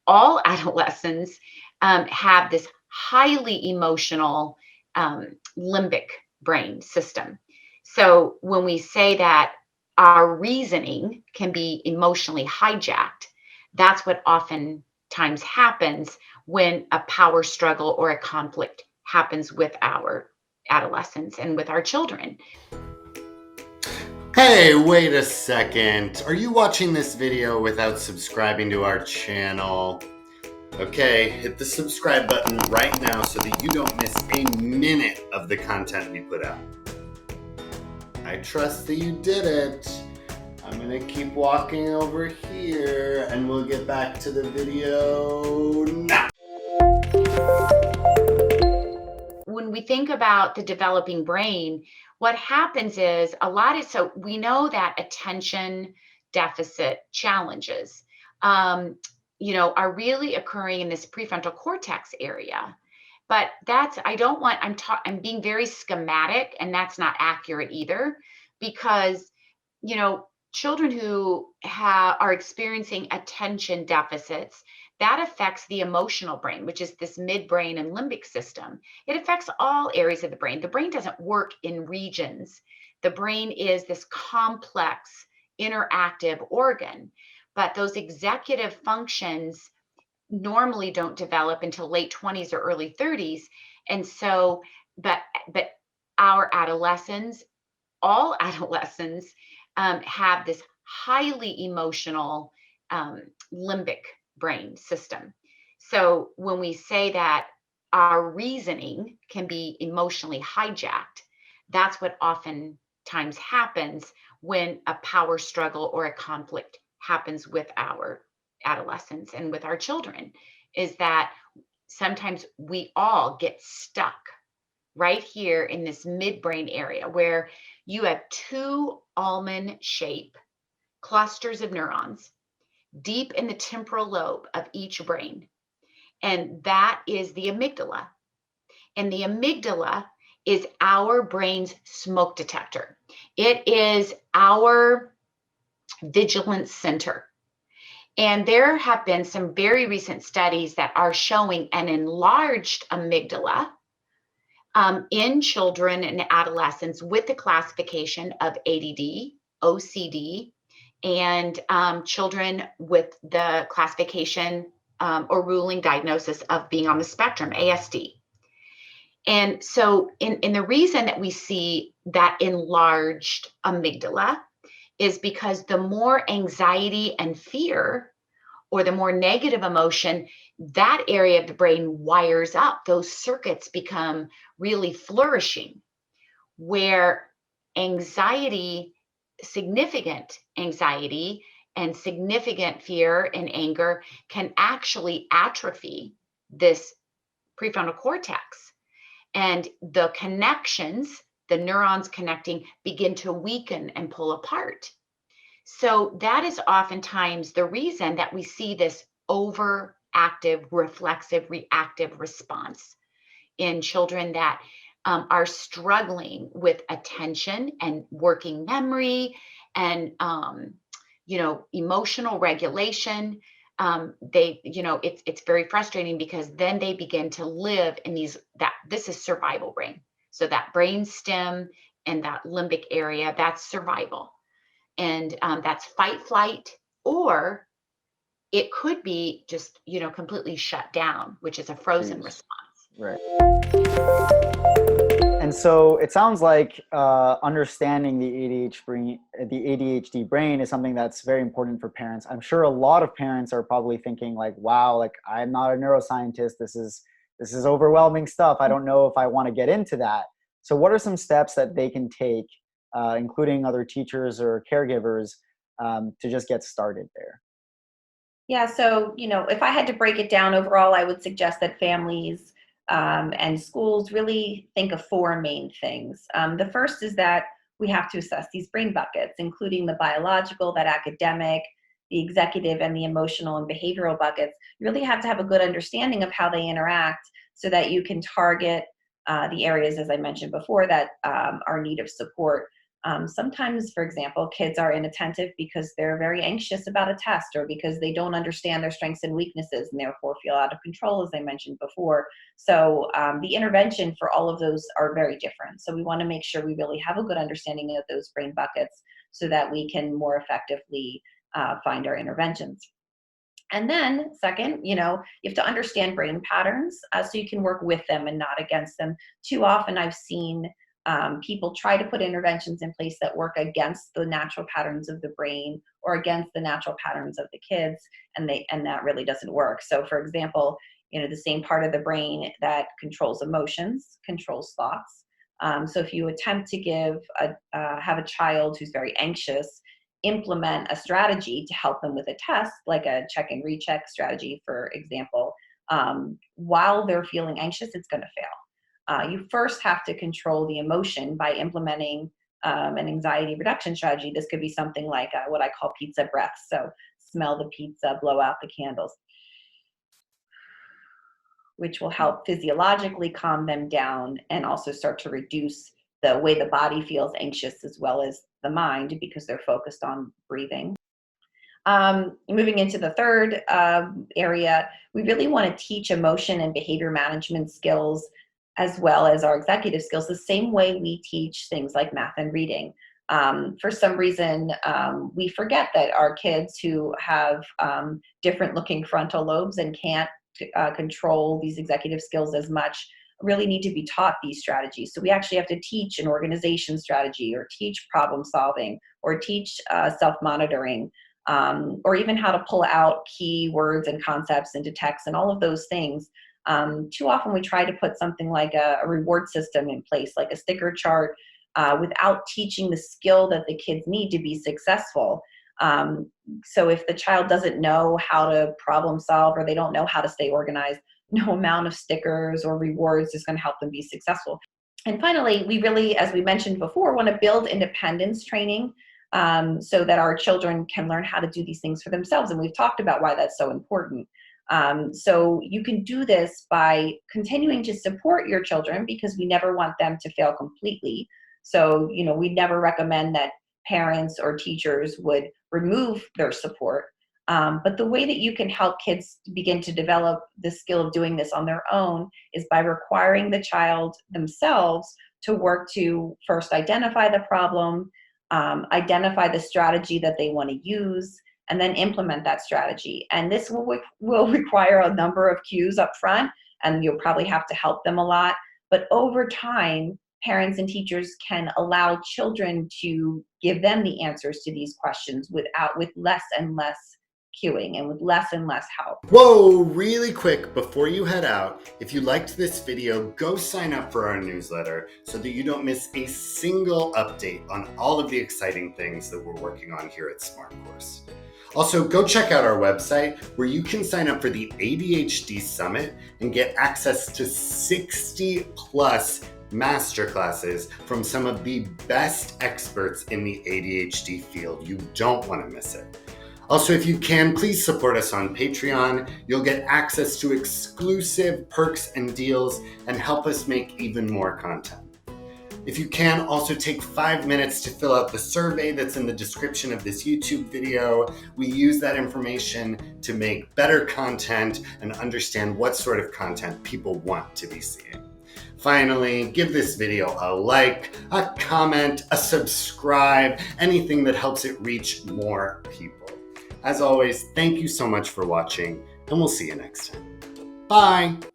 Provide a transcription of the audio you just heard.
all adolescents have this highly emotional limbic brain system. So when we say that our reasoning can be emotionally hijacked, that's what oftentimes happens when a power struggle or a conflict happens with our adolescents and with our children. Hey, wait a second. Are you watching this video without subscribing to our channel? Okay, hit the subscribe button right now so that you don't miss a minute of the content we put out. I trust that you did it. I'm gonna keep walking over here and we'll get back to the video now. When we think about the developing brain, what happens is so we know that attention deficit challenges, um, are really occurring in this prefrontal cortex area. But I don't want, I'm being very schematic, and that's not accurate either, because, children who are experiencing attention deficits, that affects the emotional brain, which is this midbrain and limbic system. It affects all areas of the brain. The brain doesn't work in regions. The brain is this complex, interactive organ, but those executive functions normally don't develop until late 20s or early 30s. And so, but our adolescents, all adolescents, have this highly emotional limbic brain system. So when we say that our reasoning can be emotionally hijacked, that's what oftentimes happens when a power struggle or a conflict happens with our adolescents and with our children, is that sometimes we all get stuck right here in this midbrain area where you have two almond shape clusters of neurons deep in the temporal lobe of each brain. And that is the amygdala. And the amygdala is our brain's smoke detector. It is our vigilance center. And there have been some very recent studies that are showing an enlarged amygdala in children and adolescents with the classification of ADD, OCD, and children with the classification or ruling diagnosis of being on the spectrum, ASD. And so, in the reason that we see that enlarged amygdala is because the more anxiety and fear, or the more negative emotion, that area of the brain wires up. Those circuits become really flourishing, where anxiety, significant anxiety, and significant fear and anger can actually atrophy this prefrontal cortex. And the connections, the neurons connecting, begin to weaken and pull apart. So that is oftentimes the reason that we see this overactive, reflexive, reactive response in children that are struggling with attention and working memory and emotional regulation. It's very frustrating, because then they begin to live in this is survival brain. So that brain stem and that limbic area, that's survival. And that's fight, flight, or it could be just, completely shut down, which is a frozen response. Right. And so it sounds like understanding the ADHD brain is something that's very important for parents. I'm sure a lot of parents are probably thinking like, wow, like I'm not a neuroscientist. This is overwhelming stuff. I don't know if I want to get into that. So what are some steps that they can take, including other teachers or caregivers, to just get started there? Yeah, so, if I had to break it down overall, I would suggest that families and schools really think of four main things. The first is that we have to assess these brain buckets, including the biological, that academic, the executive, and the emotional and behavioral buckets. You really have to have a good understanding of how they interact so that you can target the areas, as I mentioned before, that are in need of support. Sometimes, for example, kids are inattentive because they're very anxious about a test, or because they don't understand their strengths and weaknesses and therefore feel out of control, as I mentioned before. So the intervention for all of those are very different. So we want to make sure we really have a good understanding of those brain buckets so that we can more effectively find our interventions. And then second, you have to understand brain patterns so you can work with them and not against them. Too often I've seen people try to put interventions in place that work against the natural patterns of the brain or against the natural patterns of the kids, and that really doesn't work. So for example, the same part of the brain that controls emotions controls thoughts. So if you attempt to have a child who's very anxious implement a strategy to help them with a test, like a check and recheck strategy, for example, while they're feeling anxious, it's going to fail. You first have to control the emotion by implementing an anxiety reduction strategy. This could be something like what I call pizza breath. So smell the pizza, blow out the candles, which will help physiologically calm them down and also start to reduce the way the body feels anxious as well as the mind, because they're focused on breathing. Moving into the third area, we really want to teach emotion and behavior management skills as well as our executive skills the same way we teach things like math and reading. For some reason, we forget that our kids who have different looking frontal lobes and can't control these executive skills as much really need to be taught these strategies. So we actually have to teach an organization strategy, or teach problem solving, or teach self-monitoring, or even how to pull out key words and concepts into text and all of those things. Too often we try to put something like a reward system in place, like a sticker chart, without teaching the skill that the kids need to be successful. So if the child doesn't know how to problem solve, or they don't know how to stay organized, no amount of stickers or rewards is going to help them be successful. And finally, we really, as we mentioned before, want to build independence training so that our children can learn how to do these things for themselves. And we've talked about why that's so important. So you can do this by continuing to support your children, because we never want them to fail completely. So, we never recommend that parents or teachers would remove their support. But the way that you can help kids begin to develop the skill of doing this on their own is by requiring the child themselves to work to first identify the problem, identify the strategy that they want to use, and then implement that strategy. And this will require a number of cues up front, and you'll probably have to help them a lot. But over time, parents and teachers can allow children to give them the answers to these questions with less and less cueing and with less and less help. Whoa, really quick, before you head out, if you liked this video, go sign up for our newsletter so that you don't miss a single update on all of the exciting things that we're working on here at SmartCourse. Also, go check out our website where you can sign up for the ADHD Summit and get access to 60 plus masterclasses from some of the best experts in the ADHD field. You don't want to miss it. Also, if you can, please support us on Patreon. You'll get access to exclusive perks and deals and help us make even more content. If you can, also take 5 minutes to fill out the survey that's in the description of this YouTube video. We use that information to make better content and understand what sort of content people want to be seeing. Finally, give this video a like, a comment, a subscribe, anything that helps it reach more people. As always, thank you so much for watching, and we'll see you next time. Bye!